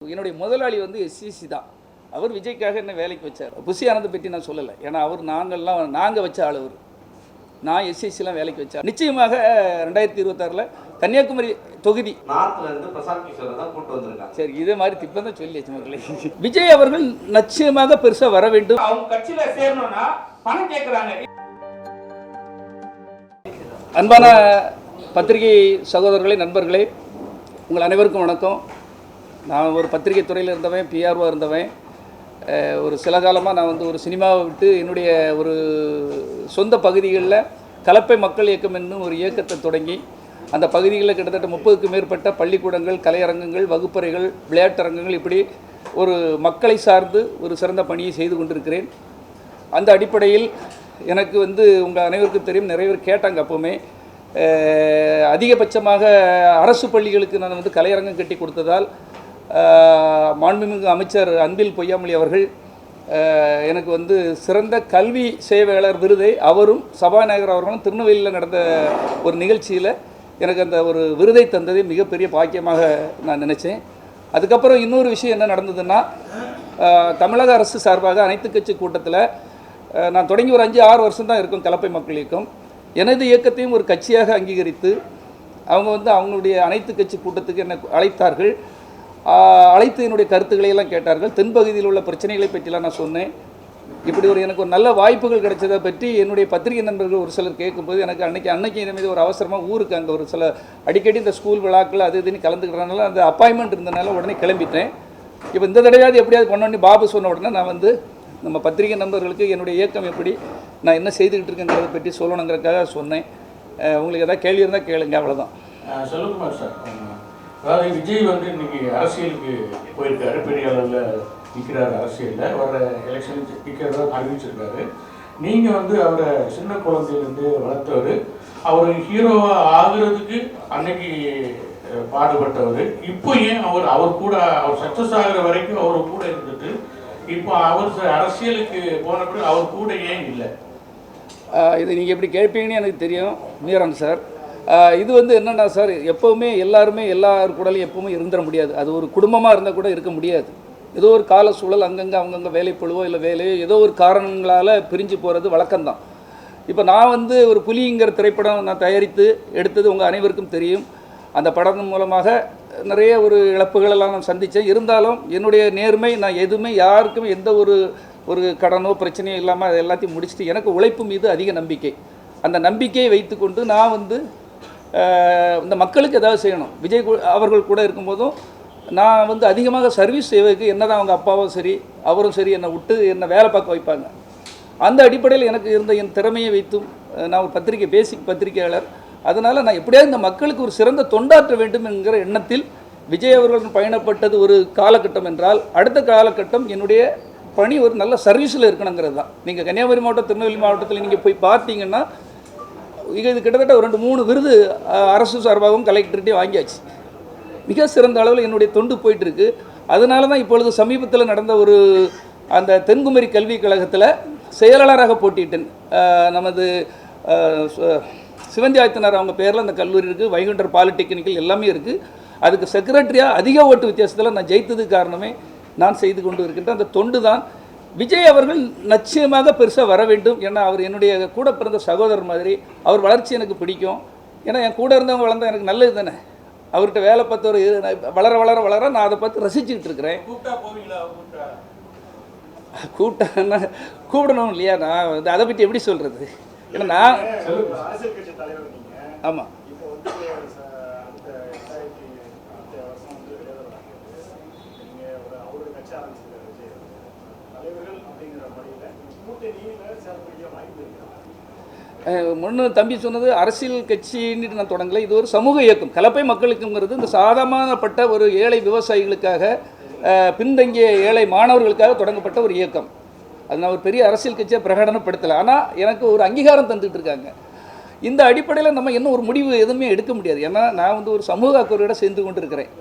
என்னுடைய முதலாளி வந்து எஸ்சிசி தான். அவர் விஜய்க்காக என்ன வேலைக்கு வச்சார். புஷி ஆனந்தை பற்றி நான் சொல்லலை, ஏன்னா அவர் நாங்கள் வச்ச ஆள். அவர் நான் எஸ்சிசிலாம் வேலைக்கு வச்சேன். நிச்சயமாக 2026 கன்னியாகுமரி தொகுதி சரி இதே மாதிரி திப்பம் தான் சொல்லியாச்சு மக்களே. விஜய் அவர்கள் நிச்சயமாக பெருசாக வர வேண்டும். அவங்க கட்சியில் சேரணும்னா பணம் கேட்குறாங்க. அன்பான பத்திரிகை சகோதரர்களே, நண்பர்களே, உங்கள் அனைவருக்கும் வணக்கம். நான் ஒரு பத்திரிகை துறையில் இருந்தவன், பிஆர்ஓ இருந்தவன். ஒரு சில காலமாக நான் வந்து ஒரு சினிமாவை விட்டு என்னுடைய ஒரு சொந்த பகுதிகளில் கலப்பை மக்கள் இயக்கம் என்னும் ஒரு இயக்கத்தை தொடங்கி அந்த பகுதிகளில் கிட்டத்தட்ட 30க்கும் மேற்பட்ட பள்ளிக்கூடங்கள், கலையரங்கங்கள், வகுப்பறைகள், விளையாட்டரங்கங்கள், இப்படி ஒரு மக்களை சார்ந்து ஒரு சிறந்த பணியை செய்து கொண்டிருக்கிறேன். அந்த அடிப்படையில் எனக்கு வந்து உங்கள் அனைவருக்கும் தெரியும், நிறைய பேர் கேட்டாங்க. அப்போவுமே அதிகபட்சமாக அரசு பள்ளிகளுக்கு நான் வந்து கலையரங்கம் கட்டி கொடுத்ததால் மாண்புமிகு அமைச்சர் அன்பில் பொய்யாமொழி அவர்கள் எனக்கு வந்து சிறந்த கல்வி சேவையாளர் விருதை அவரும் சபாநாயகர் அவர்களும் திருநெல்வேலியில் நடந்த ஒரு நிகழ்ச்சியில் எனக்கு அந்த ஒரு விருதை தந்ததே மிகப்பெரிய பாக்கியமாக நான் நினச்சேன். அதுக்கப்புறம் இன்னொரு விஷயம் என்ன நடந்ததுன்னா, தமிழக அரசு சார்பாக அனைத்து கட்சி கூட்டத்தில் நான் தொடங்கி ஒரு 5-6 வருஷம் தான் இருக்கும் கலப்பை மக்கள் இயக்கம். எனது இயக்கத்தையும் ஒரு கட்சியாக அங்கீகரித்து அவங்க வந்து அவங்களுடைய அனைத்து கட்சி கூட்டத்துக்கு என்னை அழைத்தார்கள். அழைத்து என்னுடைய கருத்துக்களை எல்லாம் கேட்டார்கள். தென்பகுதியில் உள்ள பிரச்சனைகளை பற்றிலாம் நான் சொன்னேன். இப்படி எனக்கு ஒரு நல்ல வாய்ப்புகள் கிடைச்சதை பற்றி என்னுடைய பத்திரிகை நண்பர்கள் ஒரு சிலர் கேட்கும்போது எனக்கு அன்னைக்கு மீது ஒரு அவசரமாக ஊருக்கு அங்கே ஒரு சில அடிக்கடி இந்த ஸ்கூல் விழாக்கள் அது இதுன்னு கலந்துக்கிறதுனால அந்த அப்பாயின்மெண்ட் இருந்தனால உடனே கிளம்பிட்டேன். இப்போ இந்த தடவையாவது எப்படியாவது பண்ணி பாபு சொன்ன உடனே நான் வந்து நம்ம பத்திரிகை நண்பர்களுக்கு என்னுடைய இயக்கம் எப்படி நான் என்ன செய்துக்கிட்டு இருக்கேங்கிறத பற்றி சொல்லணுங்கிறதுக்காக சொன்னேன். உங்களுக்கு எதாவது கேள்வி இருந்தால் கேளுங்க, அவ்வளோதான். சொல்லுங்க சார். அதாவது விஜய் வந்து இன்னைக்கு அரசியலுக்கு போயிருக்காரு, பெரிய அளவில் நிற்கிறாரு, அரசியலில் வர எலெக்ஷன் நிற்கிறதா அறிவிச்சிருக்காரு. நீங்கள் வந்து அவரை சின்ன குழந்தையிலேருந்து வளர்த்தவர், அவர் ஹீரோவாக ஆகுறதுக்கு அன்னைக்கு பாடுபட்டவர். இப்போ ஏன் அவர் கூட அவர் சக்ஸஸ் ஆகிற வரைக்கும் அவர் கூட இருந்துட்டு இப்போ அவர் அரசியலுக்கு போன பிறகு அவர் கூட ஏன் இல்லை? இது நீங்கள் எப்படி கேட்பீங்கன்னு எனக்கு தெரியும் மீரன் சார். இது வந்து என்னென்னா சார், எப்போவுமே எல்லாருமே எல்லார் கூடலையும் எப்போவுமே இருந்துட முடியாது. அது ஒரு குடும்பமாக இருந்தால் கூட இருக்க முடியாது. ஏதோ ஒரு கால சூழல் அங்கங்கே அவங்கவுங்க வேலைப்பழுவோ இல்லை வேலையோ ஏதோ ஒரு காரணங்களால் பிரிஞ்சு போகிறது வழக்கம்தான். இப்போ நான் வந்து ஒரு புலிங்கிற திரைப்படம் நான் தயாரித்து எடுத்தது உங்கள் அனைவருக்கும் தெரியும். அந்த படம் மூலமாக நிறைய ஒரு இழப்புகளெல்லாம் நான் சந்தித்தேன். இருந்தாலும் என்னுடைய நேர்மை, நான் எதுவுமே யாருக்கும் எந்த ஒரு கடனோ பிரச்சனையோ இல்லாமல் அதை எல்லாத்தையும் முடிச்சுட்டு எனக்கு உழைப்பு மீது அதிக நம்பிக்கை. அந்த நம்பிக்கையை வைத்துக்கொண்டு நான் வந்து இந்த மக்களுக்கு ஏதாவது செய்யணும். விஜய் அவர்கள் கூட இருக்கும்போதும் நான் வந்து அதிகமாக சர்வீஸ் செய்வதற்கு என்ன தான் அவங்க அப்பாவும் சரி அவரும் சரி என்னை விட்டு என்னை வேலை பார்க்க வைப்பாங்க. அந்த அடிப்படையில் எனக்கு இருந்த என் திறமையை வைத்தும் நான் ஒரு பேசிக் பத்திரிகையாளர். அதனால் நான் எப்படியாவது இந்த மக்களுக்கு ஒரு சிறந்த தொண்டாற்ற வேண்டும் என்கிற எண்ணத்தில் விஜய் அவர்களுடன் பயணப்பட்டது ஒரு காலகட்டம் என்றால், அடுத்த காலகட்டம் என்னுடைய பணி ஒரு நல்ல சர்வீஸில் இருக்கணுங்கிறது தான். நீங்கள் கன்னியாகுமரி மாவட்டம், திருநெல்வேலி மாவட்டத்தில் நீங்கள் போய் பார்த்தீங்கன்னா இது கிட்டத்தட்ட ஒரு 2-3 விருது அரசு சார்பாகவும் கலெக்டர்கிட்டையும் வாங்கியாச்சு. மிக சிறந்த அளவில் என்னுடைய தொண்டு போயிட்டுருக்கு. அதனால தான் இப்பொழுது சமீபத்தில் நடந்த ஒரு அந்த தென்குமரி கல்விக் கழகத்தில் செயலாளராக போட்டியிட்டேன். நமது சிவந்தி ஆயத்தனார் அவங்க பேரில் அந்த கல்லூரி இருக்குது, வைகுண்டர் பாலிடெக்னிக்கல் எல்லாமே இருக்குது. அதுக்கு செக்ரட்டரியாக அதிக ஓட்டு வித்தியாசத்தில் நான் ஜெயித்ததுக்கு காரணமே நான் செய்து கொண்டு இருக்கின்ற அந்த தொண்டு தான். விஜய் அவர்கள் நிச்சயமாக பெருசாக வர வேண்டும். ஏன்னா அவர் என்னுடைய கூட பிறந்த சகோதரர் மாதிரி. அவர் வளர்ச்சி எனக்கு பிடிக்கும். ஏன்னா என் கூட இருந்தவங்க வளர்ந்தால் எனக்கு நல்லது தானே. அவர்கிட்ட வேலை பார்த்தவர் வளர வளர வளர நான் அதை பார்த்து ரசிச்சுக்கிட்டு இருக்கிறேன். கூப்பிட்டா கூப்பிடணும் இல்லையா? நான் அதை பற்றி எப்படி சொல்கிறது? ஏன்னா நான் ஆமாம் முன்னு தம்பி சொன்னது அரசியல் கட்சின்னு நான் தொடங்கலை. இது ஒரு சமூக இயக்கம். கலப்பை மக்களுக்குங்கிறது இந்த சாதாரணப்பட்ட ஒரு ஏழை விவசாயிகளுக்காக, பின்தங்கிய ஏழை மாணவர்களுக்காக தொடங்கப்பட்ட ஒரு இயக்கம். அது நான் ஒரு பெரிய அரசியல் கட்சியாக பிரகடனப்படுத்தலை. ஆனால் எனக்கு ஒரு அங்கீகாரம் தந்துட்டு இருக்காங்க. இந்த அடிப்படையில் நம்ம இன்னும் ஒரு முடிவு எதுவுமே எடுக்க முடியாது. ஏன்னா நான் வந்து ஒரு சமூக அக்கறையோட சேர்ந்து கொண்டு இருக்கிறேன்.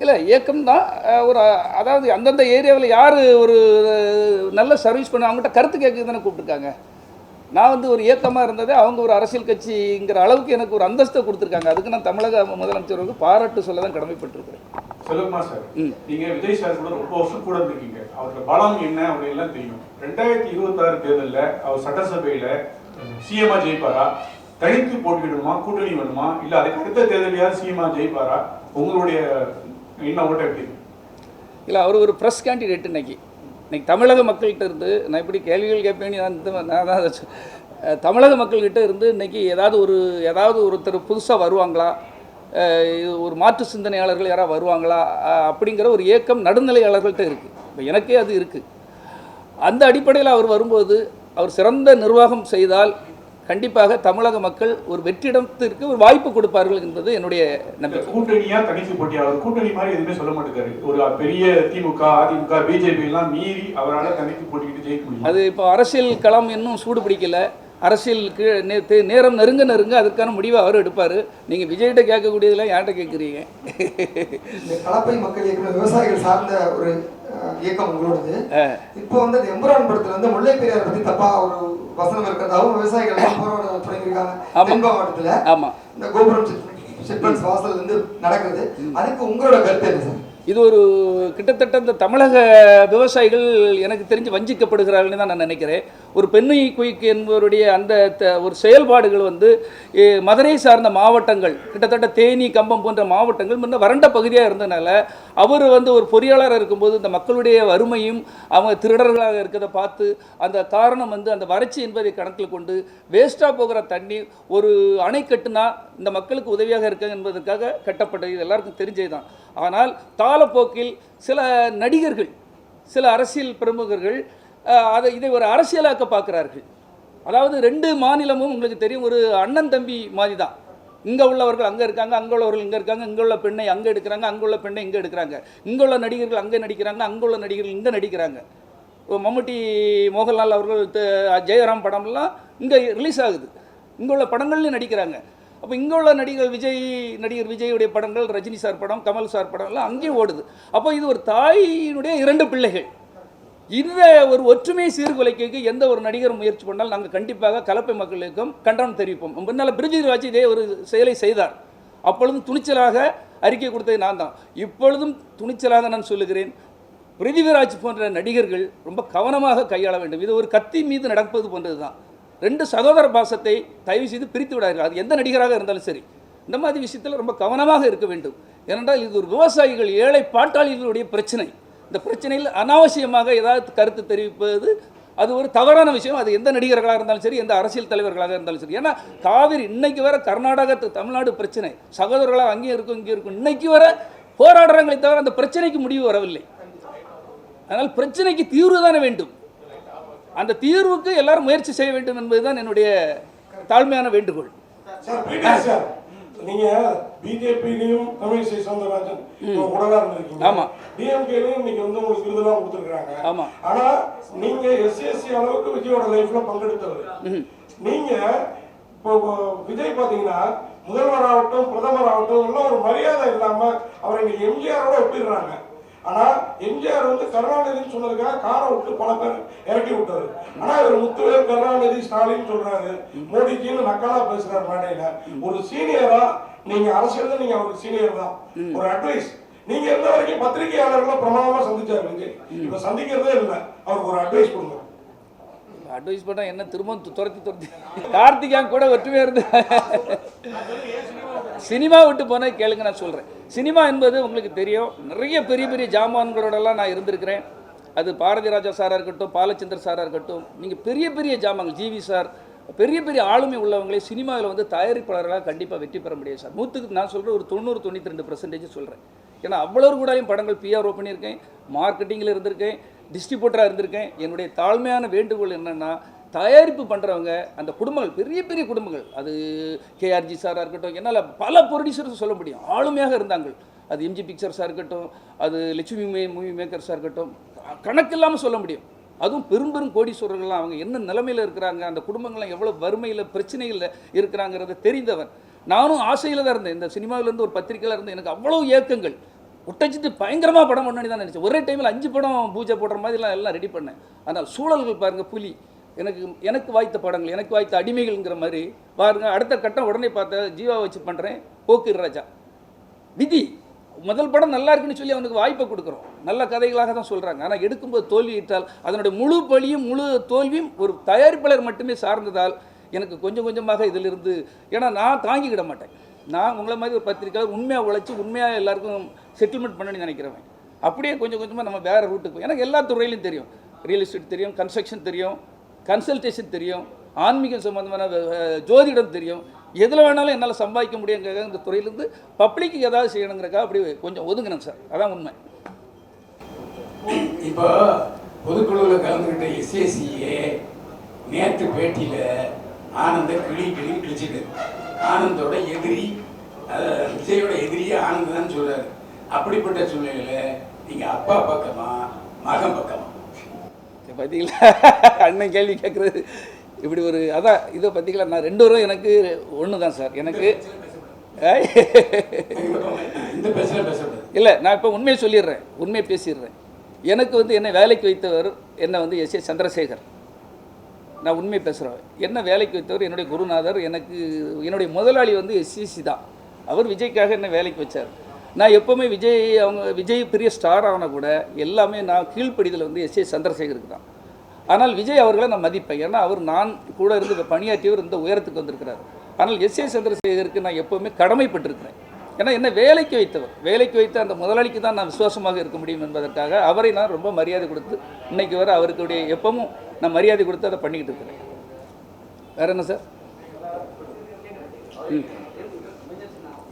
இல்லை, இயக்கம் தான் ஒரு, அதாவது அந்தந்த ஏரியாவில் யார் ஒரு நல்ல சர்வீஸ் பண்ண அவங்ககிட்ட கருத்து கேட்க தானே கூப்பிட்டுருக்காங்க. நான் வந்து ஒரு இயக்கமாக இருந்ததே அவங்க ஒரு அரசியல் கட்சிங்கிற அளவுக்கு எனக்கு ஒரு அந்தஸ்தை கொடுத்துருக்காங்க. அதுக்கு நான் தமிழக முதலமைச்சருக்கு பாராட்டு சொல்ல தான் கடமைப்பட்டிருக்கிறேன். செல்வகுமார் சார், நீங்க விஜய் சார் கூட ரொம்ப வருஷம் கூட இருக்கீங்க. அவரோட பலம் என்ன அப்படின்லாம் தெரியும். 2026 தேர்தலில் அவர் சட்டசபையில சிஎம்ஆ ஜெயிப்பாரா, தனித்து போட்டியிடுமா, கூட்டணி வேணுமா, இல்ல அதுக்கு அடுத்த தேர்தலையாவது சிஎம்ஆ ஜெயிப்பாரா? உங்களுடைய என்ன ஓட்ட எப்படி? இல்லை, அவர் ஒரு ப்ரெஸ் கேண்டிடேட். இன்னைக்கு தமிழக மக்கள்கிட்ட இருந்து நான் இப்படி கேள்விகள் கேட்பேன்னு நான் தான் தமிழக மக்கள்கிட்ட இருந்து இன்னைக்கு ஏதாவது ஒருத்தர் புதுசாக வருவாங்களா, ஒரு மாற்று சிந்தனையாளர்கள் யாராவது வருவாங்களா அப்படிங்கிற ஒரு ஏக்கம் நடுநிலையாளர்கள்ட்ட இருக்குது. இப்போ எனக்கே அது இருக்குது. அந்த அடிப்படையில் அவர் வரும்போது அவர் சிறந்த நிர்வாகம் செய்தால் கண்டிப்பாக தமிழக மக்கள் ஒரு வெற்றிடத்திற்கு ஒரு வாய்ப்பு கொடுப்பார்கள் என்பது என்னுடைய நம்பிக்கை. கூட்டணியா தனித்து போட்டியா? அவர் கூட்டணி மாதிரி எதுவுமே சொல்ல மாட்டேங்காரு. ஒரு பெரிய திமுக, அதிமுக, பிஜேபி எல்லாம் மீறி அவரால் தனித்து போட்டிக்கிட்டு ஜெயிக்க முடியும். அது இப்போ அரசியல் களம் இன்னும் சூடு பிடிக்கல. அரசியலுக்கு நேரம் நெருங்க அதுக்கான முடிவை அவர் எடுப்பார். நீங்கள் விஜய்கிட்ட கேட்கக்கூடியதெல்லாம் யார்கிட்ட கேட்குறீங்க? இந்த கலப்பை மக்கள் இயக்கம் விவசாயிகள் சார்ந்த ஒரு இயக்கம் உங்களோடது. இப்போ வந்து எம்புரான் படத்துல வந்து முல்லை பெரியார் பத்தி தப்பா ஒரு வசனம் இருக்கிறதாவும் விவசாயிகள் போராட தொடங்கியிருக்காங்க மாவட்டத்துல. ஆமா, இந்த கோபுரம் சிட்பண்ட்ஸ் வாசல் வந்து நடக்குது. அதுக்கு உங்களோட கருத்து என்ன சார்? இது ஒரு கிட்டத்தட்ட இந்த தமிழக விவசாயிகள் எனக்கு தெரிஞ்சு வஞ்சிக்கப்படுகிறார்கள்னு தான் நான் நினைக்கிறேன். ஒரு பெண்ணை குயிக் என்பவருடைய அந்த ஒரு செயல்பாடுகள் வந்து மதுரை சார்ந்த மாவட்டங்கள், கிட்டத்தட்ட தேனி, கம்பம் போன்ற மாவட்டங்கள் முன்ன வறண்ட பகுதியாக இருந்தனால அவர் வந்து ஒரு பொறியாளராக இருக்கும்போது இந்த மக்களுடைய வறுமையும் அவங்க திருடர்களாக இருக்கிறத பார்த்து அந்த காரணம் வந்து அந்த வறட்சி என்பதை கணக்கில் கொண்டு வேஸ்ட்டாக போகிற தண்ணி ஒரு அணை கட்டுனா இந்த மக்களுக்கு உதவியாக இருக்க என்பதற்காக கட்டப்பட்டது. இது எல்லாருக்கும் தெரிஞ்சது தான். ஆனால் காலப்போக்கில் சில நடிகர்கள், சில அரசியல் பிரமுகர்கள் இதை ஒரு அரசியலாக்க பார்க்குறார்கள். அதாவது 2 மாநிலமும் உங்களுக்கு தெரியும், ஒரு அண்ணன் தம்பி மாதிரி தான். இங்கே உள்ளவர்கள் அங்கே இருக்காங்க, அங்கே உள்ளவர்கள் இங்கே இருக்காங்க, இங்கே உள்ள பெண்ணை அங்கே எடுக்கிறாங்க, அங்கே உள்ள பெண்ணை இங்கே எடுக்கிறாங்க, இங்கே உள்ள நடிகர்கள் அங்கே நடிக்கிறாங்க, அங்கே உள்ள நடிகர்கள் இங்கே நடிக்கிறாங்க. மம்முட்டி, மோகன்லால் அவர்கள் ஜெயராம் படம்லாம் இங்கே ரிலீஸ் ஆகுது, இங்கே உள்ள படங்கள்லையும் நடிக்கிறாங்க. அப்போ இங்கே உள்ள நடிகர் விஜயுடைய படங்கள், ரஜினி சார் படம், கமல் சார் படம்லாம் அங்கேயும் ஓடுது. அப்போ இது ஒரு தாயினுடைய 2 பிள்ளைகள். இந்த ஒரு ஒற்றுமை சீர்குலைக்கு எந்த ஒரு நடிகர் முயற்சி பண்ணாலும் நாங்கள் கண்டிப்பாக கலப்பை மக்களுக்கும் கண்டனம் தெரிவிப்போம். முன்னால் பிரிஜிராஜ் இதே ஒரு செயலை செய்தார். அப்பொழுதும் துணிச்சலாக அறிக்கை கொடுத்தது நான் தான். இப்பொழுதும் துணிச்சலாக நான் சொல்லுகிறேன், பிரிதிவிராஜ் போன்ற நடிகர்கள் ரொம்ப கவனமாக கையாள வேண்டும். இது ஒரு கத்தி மீது நடப்பது போன்றது தான். 2 சகோதர பாசத்தை தயவு செய்து பிரித்து விடார்கள். அது எந்த நடிகராக இருந்தாலும் சரி, இந்த மாதிரி விஷயத்தில் ரொம்ப கவனமாக இருக்க வேண்டும். ஏனென்றால் இது ஒரு விவசாயிகள், ஏழை பாட்டாளிகளுடைய பிரச்சனை. இந்த பிரச்சனையில் அனாவசியமாக ஏதாவது கருத்து தெரிவிப்பது அது ஒரு தவறான விஷயம். அது எந்த நடிகர்களாக இருந்தாலும் சரி, எந்த அரசியல் தலைவர்களாக இருந்தாலும் சரி. ஏன்னா காவிரி இன்னைக்கு வர கர்நாடகா தமிழ்நாடு பிரச்சனை, சகோதரர்களாக அங்கேயும் இருக்கும் இங்கே இருக்கும், இன்னைக்கு வர போராடுறாங்களே தவிர அந்த பிரச்சனைக்கு முடிவு வரவில்லை. அதனால் பிரச்சனைக்கு தீர்வு தானே வேண்டும். அந்த தீர்வுக்கு எல்லாரும் முயற்சி செய்ய வேண்டும் என்பதுதான் என்னுடைய தாழ்மையான வேண்டுகோள். நீங்க பிஜேபியிலையும் தமிழிசை சவுந்தரராஜன் உடலா இருந்திருக்கீங்க. ஆமா. டிஎம்கேலையும் இன்னைக்கு வந்து உங்களுக்கு விருதெல்லாம் கொடுத்துருக்காங்க. ஆமா. ஆனா நீங்க எஸ்சி அளவுக்கு விஜயோட லைஃப்ல பங்கெடுத்தவர். நீங்க இப்போ விஜய் பாத்தீங்கன்னா முதல்வராகட்டும் பிரதமராகட்டும் எல்லாம் ஒரு மரியாதை இல்லாம அவரை இங்க எம்ஜிஆரோட ஒப்பிடுறாங்க. ஆனா எம்ஜிஆர் வந்து கருணாநிதினு சொன்னதுக்காக காரை விட்டு பல பேர் இறக்கி விட்டாரு. ஆனா இவர் முத்துவேல் கருணாநிதி ஸ்டாலின் சொல்றாரு, மோடிஜின்னு நக்கலா பேசுறாரு மேடையில. ஒரு சீனியரா நீங்க அரசியல், நீங்க அவருக்கு சீனியர் தான். ஒரு அட்வைஸ், நீங்க இருந்த வரைக்கும் பத்திரிகையாளர்களை பிரமாதமா சந்திச்சாரு விஜய். இப்ப சந்திக்கிறதே இல்லை. அவருக்கு ஒரு அட்வைஸ் கொடுங்க. அட்வைஸ் பண்ணா என்ன திரும்ப துரத்தி கார்த்திகா கூட ஒற்றுமையாக இருந்து சினிமா விட்டு போனால் கேளுங்க, நான் சொல்கிறேன். சினிமா என்பது உங்களுக்கு தெரியும், நிறைய பெரிய பெரிய ஜாமான்களோடலாம் நான் இருந்திருக்கிறேன். அது பாரதி ராஜா சாராக இருக்கட்டும், பாலச்சந்தர் சாராக இருக்கட்டும், நீங்கள் பெரிய பெரிய ஜாமான்கள், ஜிவி சார், பெரிய பெரிய ஆளுமை உள்ளவங்களே சினிமாவில் வந்து தயாரிப்பாளர்களாக கண்டிப்பாக வெற்றி பெற முடியாது சார். 100க்கு நான் சொல்கிறேன் ஒரு 90-92% சொல்கிறேன். ஏன்னா அவ்வளவு கூடாயும் படங்கள் பிஆர்ஓ பண்ணியிருக்கேன், மார்க்கெட்டிங்கில் இருந்திருக்கேன், டிஸ்ட்ரிபியூட்டராக இருந்திருக்கேன். என்னுடைய தாழ்மையான வேண்டுகோள் என்னென்னா, தயாரிப்பு பண்ணுறவங்க அந்த குடும்பங்கள், பெரிய பெரிய குடும்பங்கள், அது கேஆர்ஜி சாராக இருக்கட்டும், என்னால் பல ப்ரொடியூசர்ஸ் சொல்ல முடியும், ஆளுமையாக இருந்தாங்க. அது எம்ஜி பிக்சர்ஸாக இருக்கட்டும், அது லட்சுமி மூவி மேக்கர்ஸாக இருக்கட்டும், கணக்கு இல்லாமல் சொல்ல முடியும். அதுவும் பெரும் பெரும் கோடீஸ்வரர்கள்லாம் அவங்க என்ன நிலைமையில் இருக்கிறாங்க, அந்த குடும்பங்கள்லாம் எவ்வளோ வறுமையில் பிரச்சனைகளில் இருக்கிறாங்கிறத தெரிந்தவன். நானும் ஆசையில் தான் இருந்தேன். இந்த சினிமாவிலேருந்து ஒரு பத்திரிக்கையில் இருந்து எனக்கு அவ்வளோ ஏக்கங்கள் ஒட்டச்சிட்டு பயங்கரமாக படம் பண்ணி தான் நினச்சேன். ஒரே டைமில் 5 படம் பூஜை போடுற மாதிரிலாம் எல்லாம் ரெடி பண்ணேன். ஆனால் சூழல்கள் பாருங்கள், புலி எனக்கு வாய்த்த படங்கள், எனக்கு வாய்த்த அடிமைகள்ங்கிற மாதிரி பாருங்க. அடுத்த கட்டம் உடனே பார்த்த ஜீவா வச்சு பண்ணுறேன், போக்கிர் ராஜா, விதி. முதல் படம் நல்லா இருக்குன்னு சொல்லி அவனுக்கு வாய்ப்பை கொடுக்குறோம், நல்ல கதைகளாக தான் சொல்கிறாங்க. ஆனால் எடுக்கும்போது தோல்வியிட்டால் அதனுடைய முழு பழியும் முழு தோல்வியும் ஒரு தயாரிப்பாளர் மட்டுமே சார்ந்ததால் எனக்கு கொஞ்சம் கொஞ்சமாக இதிலிருந்து, ஏன்னா நான் தாங்கிக்கிட மாட்டேன். நான் உங்களை மாதிரி ஒரு பத்திரிக்கையாளர் உண்மையாக உழைச்சி உண்மையாக எல்லாருக்கும் செட்டில்மெண்ட் பண்ணணும்னு நினைக்கிறவன். அப்படியே கொஞ்சம் கொஞ்சமாக நம்ம வேறு ரூட்டுக்கு போய், எனக்கு எல்லா துறையிலையும் தெரியும், ரியல் எஸ்டேட் தெரியும், கன்ஸ்ட்ரக்ஷன் தெரியும், கன்சல்டேஷன் தெரியும், ஆன்மீகம் சம்பந்தமான ஜோதிடம் தெரியும். எதில் வேணாலும் என்னால் சம்பாதிக்க முடியுங்கிறக்காக இந்த துறையிலேருந்து பப்ளிக்கு ஏதாவது செய்யணுங்கிறக்காக அப்படி கொஞ்சம் ஒதுங்கினேன் சார். அதான் உண்மை. இப்போ பொதுக்குழுவில் கலந்துக்கிட்ட எஸ்ஏசியே நேற்று பேட்டியில் ஆனந்த கிழிச்சிட்டு ஆனந்தோட எதிரி, விஜயோட எதிரியே ஆனந்த் தான் சொல்கிறாரு. அப்படிப்பட்ட சூழ்நிலையில் நீங்கள் அப்பா பக்கமா மகன் பக்கமா? பார்த்தீங்களா அண்ணன் கேள்வி கேட்குறது இப்படி ஒரு, அதான் இதை பார்த்தீங்களா, நான் ரெண்டு பேரும் எனக்கு ஒன்று தான் சார். எனக்கு இல்லை, நான் இப்போ உண்மையை சொல்லிடுறேன், உண்மையை பேசிடுறேன். எனக்கு வந்து என்னை வேலைக்கு வைத்தவர் என்னை வந்து எஸ்.ஏ. சந்திரசேகர். நான் உண்மை பேசுகிறேன். என்ன வேலைக்கு வைத்தவர் என்னுடைய குருநாதர். எனக்கு என்னுடைய முதலாளி வந்து எஸ்சிசி தான். அவர் விஜய்க்காக என்னை வேலைக்கு வச்சார். நான் எப்போவுமே விஜய் பெரிய ஸ்டார் ஆனால் கூட எல்லாமே நான் கீழ்ப்படிதல் வந்து எஸ்.ஏ. சந்திரசேகருக்கு தான். ஆனால் விஜய் அவர்களை நான் மதிப்பேன். ஏன்னா அவர் நான் கூட இருந்து பணியாற்றியவர் இந்த உயரத்துக்கு வந்திருக்கிறார். ஆனால் எஸ்.ஏ. சந்திரசேகருக்கு நான் எப்போவுமே கடமைப்பட்டிருக்கிறேன். ஏன்னா என்ன வேலைக்கு வைத்தவர், வேலைக்கு வைத்த அந்த முதலாளிக்கு தான் நான் விசுவாசமாக இருக்க முடியும் என்பதற்காக அவரை நான் ரொம்ப மரியாதை கொடுத்து இன்னைக்கு வர அவருக்குடைய எப்பவும் நான் மரியாதை கொடுத்து அதை பண்ணிக்கிட்டு இருக்கிறேன். வேற என்ன சார்?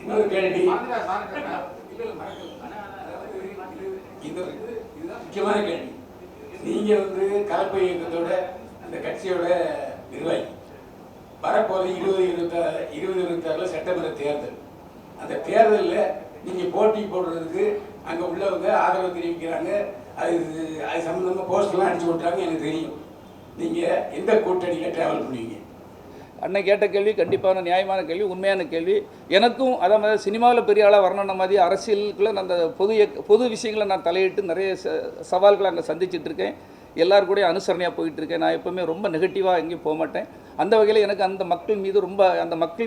இன்னொரு கேள்வி, இதுதான் முக்கியமான கேள்வி. நீங்க வந்து கலப்பு இயக்கத்தோட அந்த கட்சியோட நிர்வாகி. வரப்போது 2026 சட்டமன்ற தேர்தல். அந்த தேர்தலில் நீங்க போட்டி போடுறதுக்கு அங்கே உள்ளவங்க ஆதரவு தெரிவிக்கிறாங்க. அது சம்பந்தமாக போஸ்டர்லாம் அடிச்சு விட்றாங்க. எனக்கு தெரியும். நீங்க எந்த கூட்டணியில் டிராவல் பண்ணுவீங்க? அன்னை கேட்ட கேள்வி கண்டிப்பான நியாயமான கேள்வி, உண்மையான கேள்வி. எனக்கும் அதே மாதிரி சினிமாவில் பெரிய ஆளாக வரணுன்ன மாதிரி அரசியலுக்குள்ளே நான் அந்த பொது விஷயங்களை நான் தலையிட்டு நிறைய சவால்களை அங்கே சந்திச்சுட்டு இருக்கேன். எல்லாரு கூட அனுசரணையாக போயிட்டு இருக்கேன். நான் எப்போவுமே ரொம்ப நெகட்டிவாக எங்கேயும் போக மாட்டேன். அந்த வகையில் எனக்கு அந்த மக்கள்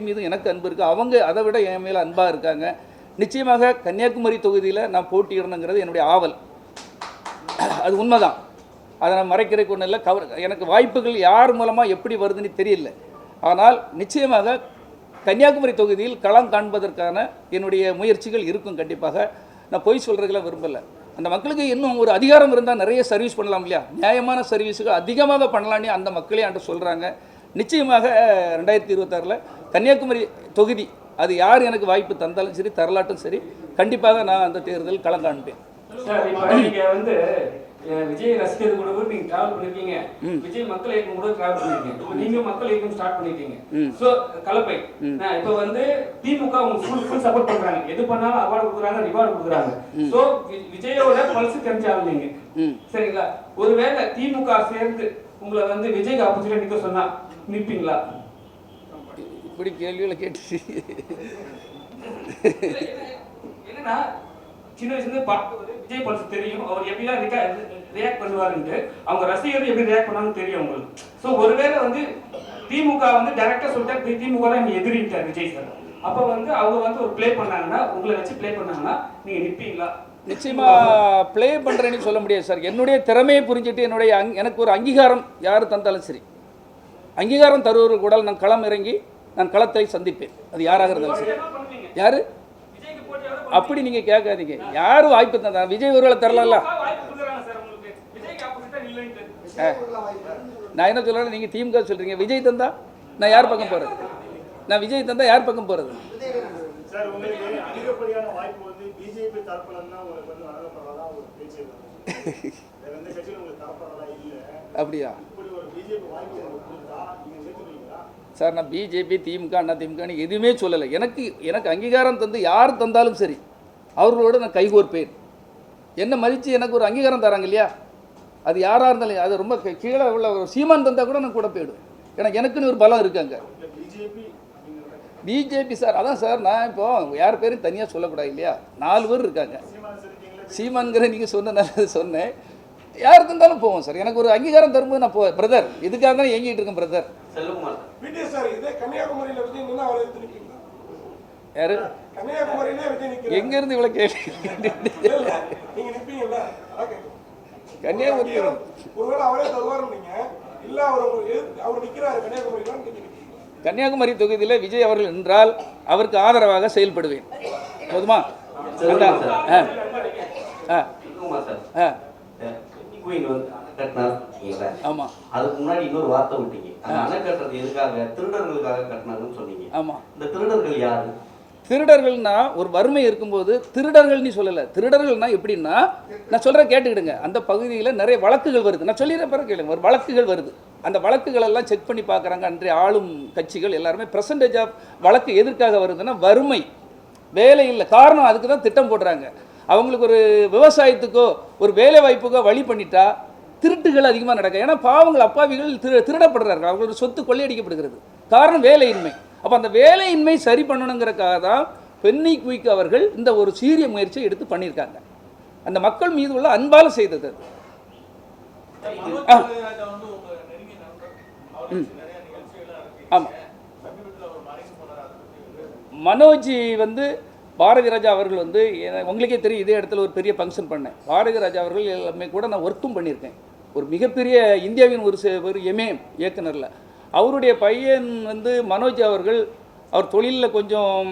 மீது எனக்கு அன்பு இருக்குது. அவங்க அதை விட என் மேலே அன்பாக இருக்காங்க. நிச்சயமாக கன்னியாகுமரி தொகுதியில் நான் போட்டியிடணுங்கிறது என்னுடைய ஆவல். அது உண்மைதான், அதை நான் மறைக்கிறதுக்கு ஒன்றும் இல்லை. எனக்கு வாய்ப்புகள் யார் மூலமாக எப்படி வருதுன்னு தெரியல. ஆனால் நிச்சயமாக கன்னியாகுமரி தொகுதியில் களம் காண்பதற்கான என்னுடைய முயற்சிகள் இருக்கும். கண்டிப்பாக நான் பொய் சொல்கிறதுக்கெல்லாம் விரும்பலை. அந்த மக்களுக்கு இன்னும் ஒரு அதிகாரம் இருந்தால் நிறைய சர்வீஸ் பண்ணலாம் இல்லையா, நியாயமான சர்வீஸுக்கு அதிகமாக பண்ணலான்னு அந்த மக்களே அன்று சொல்கிறாங்க. நிச்சயமாக 2026 கன்னியாகுமரி தொகுதி அது யார் எனக்கு வாய்ப்பு தந்தாலும் சரி தரலாட்டும் சரி கண்டிப்பாக நான் அந்த தேர்தல் களம் காண்பேன். சார், இப்போ நீங்கள் வந்து விஜய் ரசிகர் கூட நீங்க டிராவல் பண்ணிருக்கீங்க, விஜய் மக்கள் இயக்கம் கூட டிராவல் பண்ணிருக்கீங்க. இப்போ நீங்க மக்கள் இயக்கம் ஸ்டார்ட் பண்ணிட்டீங்க. சோ கலப்பை இப்போ வந்து திமுக உங்களுக்கு ஃபுல் சப்போர்ட் பண்றாங்க. எது பண்ணாலும் அவார்டு கொடுக்குறாங்க, ரிவார்டு கொடுக்குறாங்க. சோ விஜயோட பல்ஸ் தெரிஞ்சாலும் நீங்க சரிங்களா? ஒருவேளை திமுக சேர்ந்து உங்களை வந்து விஜய்க்கு ஆப்போசிட்டா நிக்க சொன்னா நிற்பீங்களா? இப்படி கேள்விகளை கேட்டு என்னன்னா சின்ன வயசுல பார்த்து விஜய் பல்ஸ் தெரியும், அவர் எப்படிலாம் ரியாக்ட் பண்ணுவாருன்ட்டு, அவங்க ரசிகர்கள் எப்படி ரியாக்ட் பண்ணாங்கன்னு தெரியும் உங்களுக்கு. ஸோ ஒருவேளை வந்து திமுக வந்து டைரக்டா சொல்லிட்டா திமுக தான் நீங்க எதிரிட்டார் விஜய் சார். அப்போ வந்து அவங்க வந்து ஒரு ப்ளே பண்ணாங்கன்னா, உங்களை வச்சு ப்ளே பண்ணாங்கன்னா நீங்க நிற்பீங்களா? நிச்சயமா ப்ளே பண்ணுறேன்னு சொல்ல முடியாது சார். என்னுடைய திறமையை புரிஞ்சுட்டு எனக்கு ஒரு அங்கீகாரம் யார் தந்தாலும் சரி, அங்கீகாரம் தருவர்கள் கூட நான் களம் இறங்கி நான் களத்தை சந்திப்பேன். அது யாராக இருந்தாலும் சரி. யாரு அப்படி நீங்க கேட்காதீங்க. யாரும் வாய்ப்பு தந்தா விஜய் ஒருவேளை தரலாம்ல. நான் என்ன சொல்றேன், நீங்க திமுக சொல்றீங்க, விஜய் தந்தா நான் யார் பக்கம் போறது? நான் விஜய் தந்தா யார் பக்கம் போறது? சார், உங்களுக்கு அதிகப்படியான வாய்ப்பு வந்து பிஜேபி தரப்புலன்னா உங்களுக்கு வந்து வழங்கப்படுறதா ஒரு பேச்சு இருக்கு. வேற எந்த கட்சியும் உங்களுக்கு தரப்படுறதா இல்ல. அப்படியா? இப்படி ஒரு பிஜேபி வாய்ப்பு உங்களுக்கு கொடுத்தா நீங்க ஏத்துக்குவீங்களா? சார், நான் பிஜேபி திமுக அண்ணா திமுகன்னு எதுவுமே சொல்லலை. எனக்கு அங்கீகாரம் தந்து யார் தந்தாலும் சரி அவர்களோடு நான் கைகோர்ப்பேன். என்ன மதித்து எனக்கு ஒரு அங்கீகாரம் தராங்க இல்லையா, அது யாராக இருந்தாலும், அது ரொம்ப கீழே உள்ள ஒரு சீமான் தந்தால் கூட நான் கூட போயிடுவேன். ஏன்னா எனக்குன்னு ஒரு பலம் இருக்காங்க. பிஜேபி சார், அதான் சார், நான் இப்போ யார் பேரும் தனியாக சொல்லக்கூடாது இல்லையா, 4 பேர் இருக்காங்க. சீமான்கிற நீங்கள் சொன்னனால சொன்னேன். யாருக்கு இருந்தாலும் போவோம் சார். எனக்கு ஒரு அங்கீகாரம் தரும்போது நான் போவேன் பிரதர். இதுக்காக தான் இயங்கிட்டு இருக்கேன் பிரதர். செல்வகுமார் விஜய் சார் இதே கன்னியாகுமரியில விஜய் நின்னா அவரை எதிர்த்து நிப்பீங்களா? யாரு கன்னியாகுமரியிலே விஜய் நிக்கிறார். எங்க இருந்து இவ்வளவு கேள்வி நீங்க நிப்பீங்கல்ல? கன்னியாகுமரி ஒருவேளை அவரே தருவாருன்னு நீங்க இல்ல அவர் நிக்கிறாரு கன்னியாகுமரியில நிப்பீங்க? கன்னியாகுமரி தொகுதியில் விஜய் அவர்கள் என்றால் அவருக்கு ஆதரவாக செயல்படுவேன். போதுமா? செல்வகுமார் சார் ஆமா. அதுக்கு முன்னாடி இன்னொரு வார்த்தை விட்டீங்க. அந்த அணை கட்டுறது எதுக்காக? திருடர்களுக்காக கட்டினாங்கன்னு சொன்னீங்க. ஆமா. இந்த திருடர்கள் யாரு? திருடர்கள்னா ஒரு வறுமை இருக்கும்போது திருடர்கள்னு சொல்லலை. திருடர்கள்னா எப்படின்னா, நான் சொல்கிறேன் கேட்டுக்கிடுங்க. அந்த பகுதியில் நிறைய வழக்குகள் வருது. நான் சொல்லிடுற பிறகு கேளுங்க. ஒரு வழக்குகள் வருது. அந்த வழக்குகள் எல்லாம் செக் பண்ணி பார்க்குறாங்க. அன்றைய ஆளும் கட்சிகள் எல்லாருமே பெர்சன்டேஜ் ஆஃப் வழக்கு எதற்காக வருதுன்னா வறுமை, வேலை இல்லை. காரணம் அதுக்கு தான் திட்டம் போடுறாங்க. அவங்களுக்கு ஒரு விவசாயத்துக்கோ ஒரு வேலை வாய்ப்புக்கோ வழி பண்ணிட்டா திருட்டுகள் அதிகமாக நடக்கும். ஏன்னா பாவங்கள் அப்பாவிகள் திருடப்படுறார்கள். அவங்களோட சொத்து கொள்ளையடிக்கப்படுகிறது. காரணம் வேலையின்மை. அப்போ அந்த வேலையின்மை சரி பண்ணணுங்கிறக்காக தான் பென்னி குயிக் அவர்கள் இந்த ஒரு சீரிய முயற்சியை எடுத்து பண்ணியிருக்காங்க. அந்த மக்கள் மீது உள்ள அன்பால் செய்தது. ஆமாம். மனோஜ் வந்து பாரதி ராஜா அவர்கள் வந்து உங்களுக்கே தெரியும், இதே இடத்துல ஒரு பெரிய ஃபங்க்ஷன் பண்ணேன். பாரதி ராஜா அவர்கள் எல்லாமே கூட நான் ஒர்க்கும் பண்ணியிருக்கேன். ஒரு மிகப்பெரிய இந்தியாவின் ஒரு எம்ஏஎம் இயக்குனரில் அவருடைய பையன் வந்து மனோஜ் அவர்கள், அவர் தொழிலில் கொஞ்சம்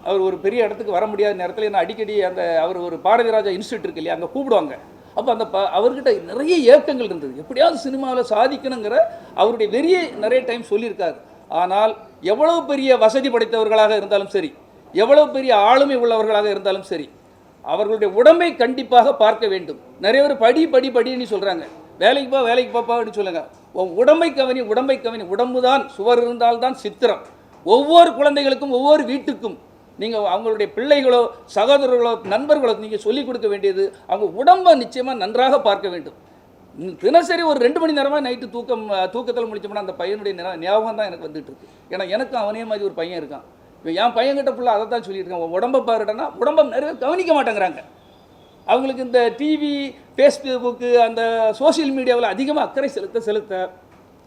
அவர் ஒரு பெரிய இடத்துக்கு வர முடியாத நேரத்தில் என்ன அடிக்கடி அந்த அவர் ஒரு பாரதி ராஜா இன்ஸ்டியூட் இருக்கு இல்லையா, அங்கே கூப்பிடுவாங்க. அப்போ அந்த அவர்கிட்ட நிறைய ஏக்கங்கள் இருந்தது. எப்படியாவது சினிமாவில் சாதிக்கணுங்கிற அவருடைய வெறியை நிறைய டைம் சொல்லியிருக்காரு. ஆனால் எவ்வளவு பெரிய வசதி படைத்தவர்களாக இருந்தாலும் சரி, எவ்வளவு பெரிய ஆளுமை உள்ளவர்களாக இருந்தாலும் சரி, அவர்களுடைய உடம்பை கண்டிப்பாக பார்க்க வேண்டும். நிறைய பேர் படின்னு சொல்கிறாங்க. வேலைக்கு பாப்பான்னு சொல்லுங்க. உடம்பை கவனி. உடம்பு தான் சுவர் இருந்தால்தான் சித்திரம். ஒவ்வொரு குழந்தைகளுக்கும் ஒவ்வொரு வீட்டுக்கும் நீங்கள் அவங்களுடைய பிள்ளைகளோ சகோதரர்களோ நண்பர்களோ நீங்கள் சொல்லிக் கொடுக்க வேண்டியது அவங்க உடம்பை நிச்சயமாக நன்றாக பார்க்க வேண்டும். தினசரி ஒரு 2 மணி நேரமாக நைட்டு தூக்கத்தில் முடிச்சோம்னா அந்த பையனுடைய ஞாபகம் தான் எனக்கு வந்துட்டு இருக்கு. ஏன்னா எனக்கும் அவனே மாதிரி ஒரு பையன் இருக்கான். இப்போ என் பையன்கிட்ட ஃபுல்லாக அதை தான் சொல்லியிருக்கேன். உடம்பை பாருடனா உடம்பை நிறைய கவனிக்க மாட்டேங்கிறாங்க. அவங்களுக்கு இந்த டிவி, ஃபேஸ்புக்கு, அந்த சோசியல் மீடியாவில் அதிகமாக அக்கறை செலுத்த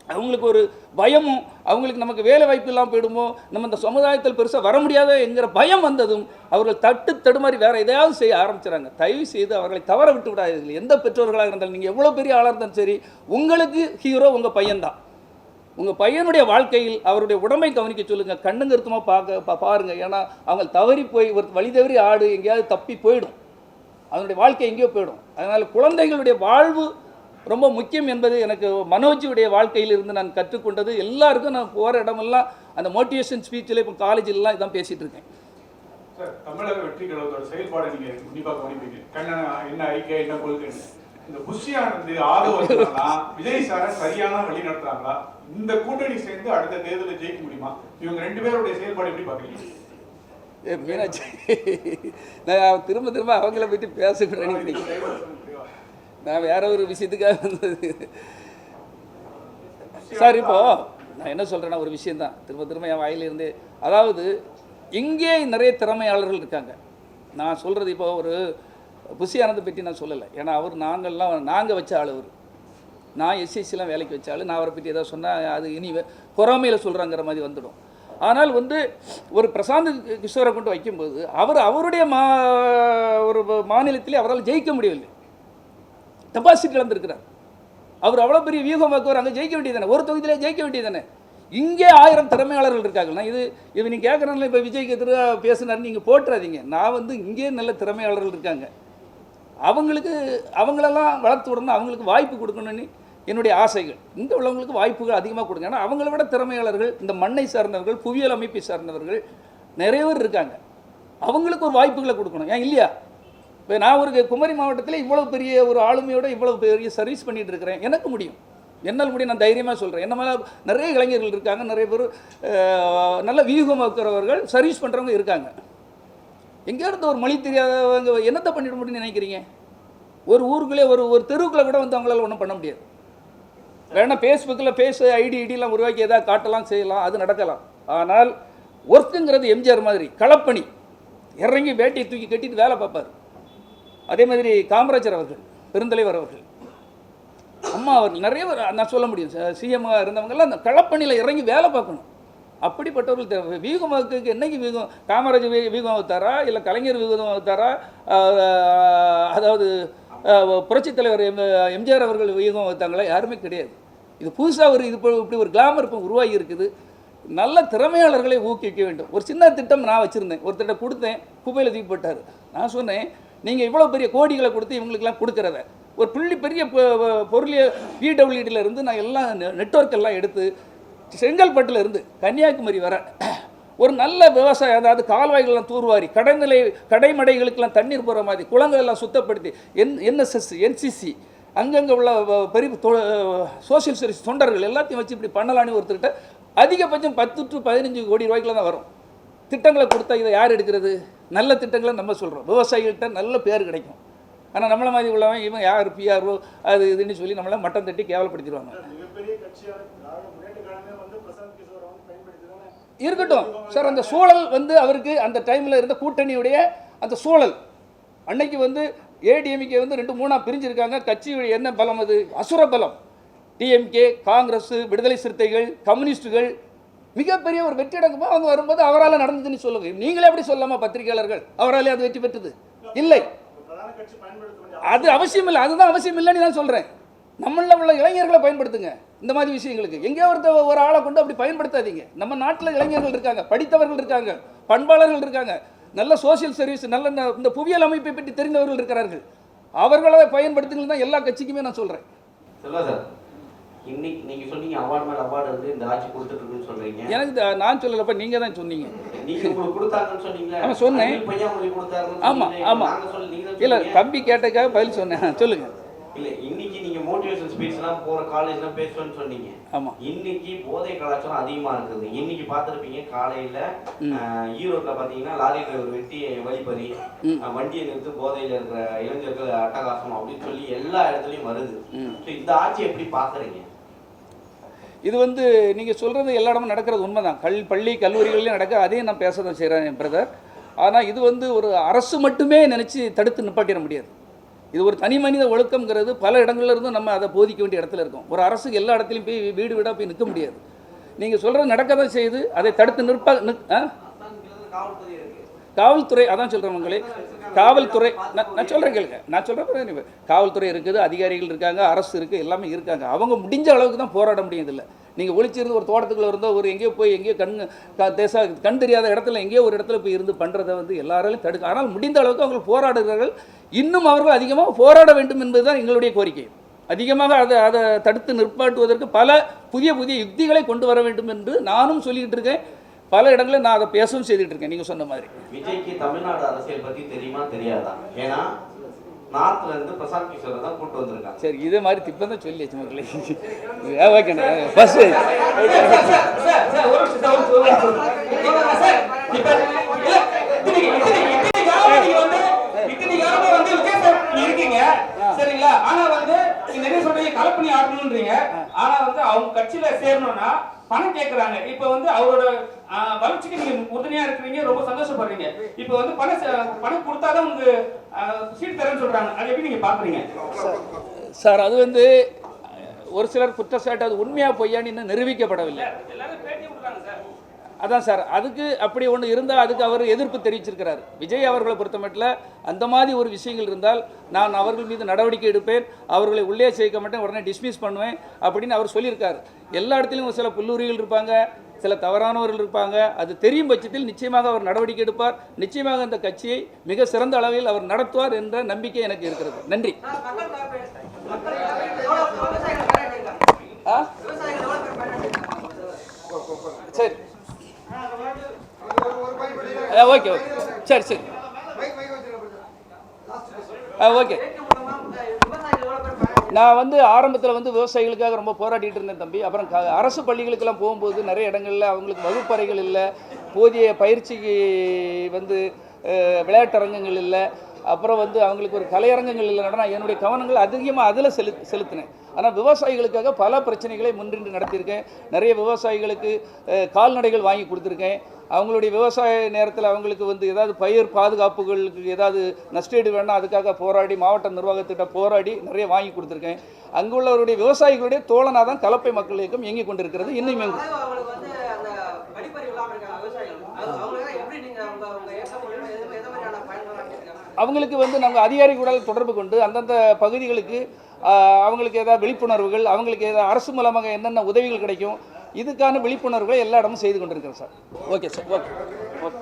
அவங்களுக்கு ஒரு பயமும், அவங்களுக்கு நமக்கு வேலை வாய்ப்பு இல்லாமல் போயிடுமோ, நம்ம இந்த சமுதாயத்தில் பெருசாக வர முடியாத என்கிற பயம் வந்ததும் அவர்கள் தடுமாறி வேறு எதையாவது செய்ய ஆரம்பிச்சுறாங்க. தயவு செய்து அவர்களை தவற விட்டு விடாதீர்கள். எந்த பெற்றோர்களாக இருந்தாலும் நீங்கள் எவ்வளோ பெரிய ஆளாக இருந்தாலும் சரி, உங்களுக்கு ஹீரோ உங்கள் பையன்தான். உங்கள் பையனுடைய வாழ்க்கையில் அவருடைய உடம்பை கவனிக்க சொல்லுங்கள். கண்ணுங்கருத்தமாக பாருங்கள். ஏன்னா அவங்க தவறி போய் ஒரு வழி தவறி ஆடு எங்கேயாவது தப்பி போயிடும். அதனுடைய வாழ்க்கை எங்கேயோ போயிடும். அதனால் குழந்தைகளுடைய வாழ்வு ரொம்ப முக்கியம் என்பது எனக்கு மனோஜுடைய வாழ்க்கையில் இருந்து நான் கற்றுக்கொண்டது. எல்லாருக்கும் நான் போகிற இடமெல்லாம் அந்த மோட்டிவேஷன் ஸ்பீச்சில் இப்போ காலேஜிலலாம் இதான் பேசிகிட்டு இருக்கேன். சார், தமிழக வெற்றி கழகத்தோட செயல்பாடு நீங்கள் கண்டிப்பாக கவனிப்பீங்க. என்ன அறிக்கை, என்ன கொள்கை, இந்த புஷியானது ஆதரவுனா விஜய் சாரை சரியான வழி நடத்துறாங்களா? இந்த கூட்டணி சேர்ந்து அடுத்த தேர்தலில் ஜெயிக்க முடியுமா? இவங்க 2 பேருடைய செயல்பாடு எப்படி பார்க்குறீங்க? மீனாட்சி, நான் திரும்ப அவங்கள பற்றி பேசுகிறேன். நான் வேற ஒரு விஷயத்துக்காக வந்தது சார். இப்போ நான் என்ன சொல்கிறேன்னா ஒரு விஷயந்தான் திரும்ப என் வாயிலிருந்து, அதாவது இங்கே நிறைய திறமையாளர்கள் இருக்காங்க. நான் சொல்கிறது இப்போ ஒரு புஷி ஆனந்தை பற்றி நான் சொல்லலை. ஏன்னா நாங்கள் வச்ச ஆள். அவர் நான் எஸ்எஸ்சிலாம் வேலைக்கு வச்ச ஆள். நான் அவரை பற்றி எதாவது சொன்னால் அது இனி பொறாமையில் சொல்கிறாங்கிற மாதிரி வந்துடும். ஆனால் ஒரு பிரசாந்த் கிஷோரை கொண்டு வைக்கும்போது அவருடைய ஒரு மாநிலத்திலே அவரால் ஜெயிக்க முடியவில்லை. டெபாசிட் இழந்திருக்கிறார். அவர் அவ்வளோ பெரிய வியூகம் வாக்குவார். அங்கே ஜெயிக்க வேண்டியதானே, ஒரு தொகுதியிலே ஜெயிக்க வேண்டியதானே. இங்கே 1000 திறமையாளர்கள் இருக்காங்கன்னா இது நீங்கள் கேட்குறதுனால இப்போ விஜய்க்கு எதிராக பேசுனாருன்னு நீங்கள் போட்டுறாதீங்க. நான் இங்கே நல்ல திறமையாளர்கள் இருக்காங்க. அவங்களெல்லாம் வளர்த்து விடணும், அவங்களுக்கு வாய்ப்பு கொடுக்கணும்னு என்னுடைய ஆசைகள். இங்கே உள்ளவங்களுக்கு வாய்ப்புகள் அதிகமாக கொடுங்க. ஏன்னா அவங்கள விட திறமையாளர்கள், இந்த மண்ணை சார்ந்தவர்கள், புவியியல் அமைப்பை சார்ந்தவர்கள் நிறைய பேர் இருக்காங்க. அவங்களுக்கு ஒரு வாய்ப்புகளை கொடுக்கணும். ஏன் இல்லையா? இப்போ நான் ஒரு குமரி மாவட்டத்தில் இவ்வளோ பெரிய ஒரு ஆளுமையோடு இவ்வளோ பெரிய சர்வீஸ் பண்ணிகிட்டு இருக்கிறேன். எனக்கு முடியும், என்னால் முடியும். நான் தைரியமாக சொல்கிறேன். என்ன மேலே நிறைய இளைஞர்கள் இருக்காங்க, நிறைய பேர் நல்ல வியூகம் வைக்கிறவர்கள், சர்வீஸ் பண்ணுறவங்க இருக்காங்க. எங்கேருந்து ஒரு மொழி தெரியாதவங்க என்னத்தை பண்ணிட முடியும்னு நினைக்கிறீங்க? ஒரு ஊருக்குள்ளே ஒரு தெருவுக்குள்ளே கூட அவங்களால ஒன்றும் பண்ண முடியாது. வேணால் ஃபேஸ்புக்கில் ஐடிலாம் உருவாக்கி எதாவது காட்டலாம், செய்யலாம், அது நடக்கலாம். ஆனால் ஒர்க்குங்கிறது எம்ஜிஆர் மாதிரி களப்பணி, இறங்கி வேட்டையை தூக்கி கட்டிட்டு வேலை பார்ப்பார். அதே மாதிரி காமராஜர் அவர்கள், பெருந்தலைவர் அவர்கள் அம்மா அவர்கள் நிறைய பேர் நான் சொல்ல முடியும், சிஎம்மாக இருந்தவங்கெல்லாம் அந்த களப்பணியில் இறங்கி வேலை பார்க்கணும். அப்படிப்பட்டவர்கள் தேவை. வீகமாக்கு என்னைக்கு வீகம்? காமராஜ் வீகம் வைத்தாரா, இல்லை கலைஞர் வீகம் வைத்தாரா, அதாவது புரட்சித் தலைவர் எம்ஜிஆர் அவர்கள் வீகம் வைத்தாங்களா? யாருமே கிடையாது. இது புதுசாக ஒரு இப்படி ஒரு கிளாமர் இப்போ உருவாகி இருக்குது. நல்ல திறமையாளர்களை ஊக்குவிக்க வேண்டும். ஒரு சின்ன திட்டம் நான் வச்சுருந்தேன், ஒரு திட்டம் கொடுத்தேன், குப்பையில் தூக்கி போட்டார். நான் சொன்னேன், நீங்கள் இவ்வளோ பெரிய கோடிகளை கொடுத்து இவங்களுக்கெல்லாம் கொடுக்குறத ஒரு பெரிய பொருளிய பிடபிள்யூடியில் இருந்து நான் எல்லாம் நெட்வொர்க் எல்லாம் எடுத்து செங்கல்பட்டில் இருந்து கன்னியாகுமரி வர ஒரு நல்ல விவசாயம், அதாவது கால்வாய்கள்லாம் தூர்வாரி கடைமடைகளுக்கெல்லாம் தண்ணீர் போகிற மாதிரி குளங்கள் எல்லாம் சுத்தப்படுத்தி என்எஸ்எஸ் என்சிசி அங்கங்கே உள்ள பெரிய சோசியல் சர்வீஸ் தொண்டர்கள் எல்லாத்தையும் வச்சு இப்படி பண்ணலான்னு ஒருத்தர்கிட்ட அதிகபட்சம் 10 to 15 கோடி ரூபாய்க்குள்ள தான் வரும். திட்டங்களை கொடுத்தா இதை யார் எடுக்கிறது? நல்ல திட்டங்களை நம்ம சொல்கிறோம், விவசாயிகள்கிட்ட நல்ல பேர் கிடைக்கும். ஆனால் நம்மளை மாதிரி உள்ளவன் இவன் யார் பிஆர்ஓ அது இதுன்னு சொல்லி நம்மளை மட்டம் தட்டி கேவலப்படுத்திடுவாங்க. இருக்கட்டும் சார், அந்த சூழல் வந்து அவருக்கு அந்த டைமில் இருந்த கூட்டணியுடைய அந்த சூழல் அன்னைக்கு வந்து ஏடிஎம்கே வந்து 2-3 பிரிஞ்சிருக்காங்க. கட்சியுடைய என்ன பலம்? அது அசுர பலம். டிஎம்கே, காங்கிரஸ், விடுதலை சிறுத்தைகள், கம்யூனிஸ்டுகள் மிகப்பெரிய ஒரு வெற்றி அடங்குமா அவங்க வரும்போது அவரால் நடந்ததுன்னு சொல்லுங்க. நீங்களே அப்படி சொல்லாமா பத்திரிகையாளர்கள்? அவராலே அது வெற்றி பெற்றது இல்லை. அது அவசியம் இல்லை, அதுதான் அவசியம் இல்லைன்னு நான் சொல்கிறேன். நம்மளில் உள்ள இளைஞர்களை பயன்படுத்துங்க இந்த மாதிரி விஷயங்களுக்கு. எங்கேயோ ஒரு ஆளை கொண்டு அப்படி பயன்படுத்தாதீங்க. நம்ம நாட்டில் இளைஞர்கள் இருக்காங்க, படித்தவர்கள் இருக்காங்க, பண்பாளர்கள் இருக்காங்க, நல்ல சோசியல் சர்வீஸ், நல்ல இந்த புவியியல் அமைப்பை பற்றி தெரிந்தவர்கள் இருக்கிறார்கள். அவர்களை பயன்படுத்துங்கள் தான் எல்லா கட்சிக்குமே நான் சொல்கிறேன். சார், இன்னைக்கு நீங்கள் சொன்னீங்க அவார்டு மேலே அவார்டு வந்து இந்த ஆட்சி கொடுத்துட்ருக்குன்னு சொல்கிறீங்க. எனக்கு நான் சொல்லலப்பா, நீங்கள் தான் சொன்னீங்க. நீங்கள் உங்களுக்கு கொடுத்தாங்கன்னு சொன்னீங்களா? ஆமாம் சொன்னேன். பையன் உங்களுக்கு கொடுத்தாரு. ஆமாம் ஆமாம் இல்லை, தம்பி கேட்டக்காக பதில் சொன்னேன். சொல்லுங்கள். இல்லை, இன்னைக்கு நீங்கள் மோட்டிவேஷன் ஸ்பீச்லாம் போகிற காலேஜ்லாம் பேசுவேன்னு சொன்னீங்க. ஆமாம், இன்னைக்கு போதை கலாச்சாரம் அதிகமாக இருக்குது. இன்னைக்கு பார்த்துருப்பீங்க காலையில் ஈரோட்டில் பார்த்தீங்கன்னா லாரி டிரைவர் வெட்டி வழிப்பறி, வண்டியை நிறுத்து போதையில் இருக்கிற இளைஞர்கள் அட்டகாசம் அப்படின்னு சொல்லி எல்லா இடத்துலையும் வருது. ஸோ இந்த ஆட்சி எப்படி பார்க்குறீங்க? இது வந்து நீங்கள் சொல்கிறது எல்லா இடமும் நடக்கிறது உண்மைதான். பள்ளி கல்லூரிகளிலும் நடக்க, அதையும் நான் பேச தான் செய்கிறேன் பிரதர். ஆனால் இது வந்து ஒரு அரசு மட்டுமே நினச்சி தடுத்து நிப்பாட்டிட முடியாது. இது ஒரு தனி மனித ஒழுக்கம்ங்கிறது பல இடங்கள்ல இருந்தும் நம்ம அதை போதிக்க வேண்டிய இடத்துல இருக்கோம். ஒரு அரசுக்கு எல்லா இடத்துலையும் போய் வீடு வீடாக போய் நிற்க முடியாது. நீங்கள் சொல்கிறது நடக்க தான் செய்யுது. அதை தடுத்து காவல்துறை, அதான் சொல்கிறேன் உங்களே, காவல்துறை நான் சொல்கிறேன் கேளுங்க, நான் சொல்கிறேன். காவல்துறை இருக்குது, அதிகாரிகள் இருக்காங்க, அரசு இருக்குது, எல்லாமே இருக்காங்க. அவங்க முடிஞ்ச அளவுக்கு தான் போராட முடியதில்லை. நீங்கள் ஒளிச்சிருந்து ஒரு தோட்டத்துக்குள்ளே இருந்தோ ஒரு எங்கேயோ போய் எங்கேயோ கண் தெரியாத இடத்துல எங்கேயோ ஒரு இடத்துல போய் இருந்து பண்ணுறதை வந்து எல்லாராலையும் தடுக்க. ஆனால் முடிந்த அளவுக்கு அவர்கள் போராடுகிறார்கள். இன்னும் அவர்கள் அதிகமாக போராட வேண்டும் என்பது தான் எங்களுடைய கோரிக்கை. அதிகமாக அதை தடுத்து நிற்பாட்டுவதற்கு பல புதிய யுக்திகளை கொண்டு வர வேண்டும் என்று நானும் சொல்லிக்கிட்டு இருக்கேன். பல இடங்களில் நான் அதை பேசவும் செய்துட்டு இருக்கேன். நீங்கள் சொன்ன மாதிரி விஜய்க்கு தமிழ்நாடு அரசியல் பற்றி தெரியுமா தெரியாதா? ஏன்னா நார்த்ல இருந்து பிரசாந்த் கிஷோரை தான் கூட்டு வந்திருக்காங்க. சரி, இதே மாதிரி திப்பம் தான் சொல்லி வச்சு மக்களே. ஓகேண்ணா, பஸ் இருக்கீங்க சரிங்களா? ஆனா வந்து நிறைய சொல்றீங்க கலப்பணி ஆட்டணும்ன்றீங்க. ஆனா வந்து அவங்க கட்சியில சேரணும்னா பணம் கேட்கறாங்க. இப்ப வந்து அவரோட வளர்ச்சிக்கு நீங்க உறுதுணையா இருக்கிறீங்க, ரொம்ப சந்தோஷப்படுறீங்க. இப்ப வந்து பணம் கொடுத்தாதான் உங்களுக்கு சீட் தரேன்னு சொல்றாங்க. அதை எப்படி நீங்க பாக்குறீங்க சார்? அது வந்து ஒரு சிலர் குற்றச்சாட்டு, அது உண்மையா பொய்யான்னு இன்னும் நிரூபிக்கப்படவில்லை. எல்லாரும் பேட்டி கொடுக்குறாங்க சார். அதான் சார், அதுக்கு அப்படி ஒன்று இருந்தால் அதுக்கு அவர் எதிர்ப்பு தெரிவிச்சிருக்கிறார். விஜய் அவர்களை பொறுத்தமட்டில் அந்த மாதிரி ஒரு விஷயங்கள் இருந்தால் நான் அவர்கள் மீது நடவடிக்கை எடுப்பேன், அவர்களை உள்ளே சேர்க்க மாட்டேன், உடனே டிஸ்மிஸ் பண்ணுவேன் அப்படின்னு அவர் சொல்லியிருக்கார். எல்லா இடத்துலையும் சில புல்லுரிகள் இருப்பாங்க, சில தவறானவர்கள் இருப்பாங்க. அது தெரியும் பட்சத்தில் நிச்சயமாக அவர் நடவடிக்கை எடுப்பார். நிச்சயமாக அந்த கட்சியை மிக சிறந்த அளவில் அவர் நடத்துவார் என்ற நம்பிக்கை எனக்கு இருக்கிறது. நன்றி. சரி, ஓகே ஓகே, சரி சரி, ஓகே. நான் வந்து ஆரம்பத்தில் வந்து விவசாயிகளுக்காக ரொம்ப போராடிட்டு இருந்தேன் தம்பி. அப்புறம் அரசு பள்ளிகளுக்கெல்லாம் போகும்போது நிறைய இடங்களில் அவங்களுக்கு வகுப்பறைகள் இல்லை, போதிய பயிற்சிக்கு வந்து விளையாட்டரங்கங்கள் இல்லை. அப்புறம் வந்து அவங்களுக்கு ஒரு கலையரங்கங்கள் இல்லைன்னா நான் என்னுடைய கவனங்கள் அதிகமாக அதில் செலுத்தினேன். ஆனால் விவசாயிகளுக்காக பல பிரச்சனைகளை முன்னின்று நடத்தியிருக்கேன். நிறைய விவசாயிகளுக்கு கால்நடைகள் வாங்கி கொடுத்துருக்கேன். அவங்களுடைய விவசாய நேரத்தில் அவங்களுக்கு வந்து ஏதாவது பயிர் பாதுகாப்புகளுக்கு ஏதாவது நஷ்டீடு வேணால் அதுக்காக போராடி மாவட்ட நிர்வாகத்திட்ட போராடி நிறைய வாங்கி கொடுத்துருக்கேன். அங்குள்ளவருடைய விவசாயிகளுடைய தோழனாக தான் கலப்பை மக்கள் இயக்கம் இயங்கி கொண்டிருக்கிறது. இன்னும் அவங்களுக்கு வந்து நாங்கள் அதிகாரிகளுடன் தொடர்பு கொண்டு அந்தந்த பகுதிகளுக்கு அவங்களுக்கு ஏதாவது விழிப்புணர்வுகள், அவங்களுக்கு ஏதாவது அரசு மூலமாக என்னென்ன உதவிகள் கிடைக்கும் இதுக்கான விழிப்புணர்வுகளை எல்லா இடமும் செய்து கொண்டிருக்கிறோம் sir. Okay sir, okay okay.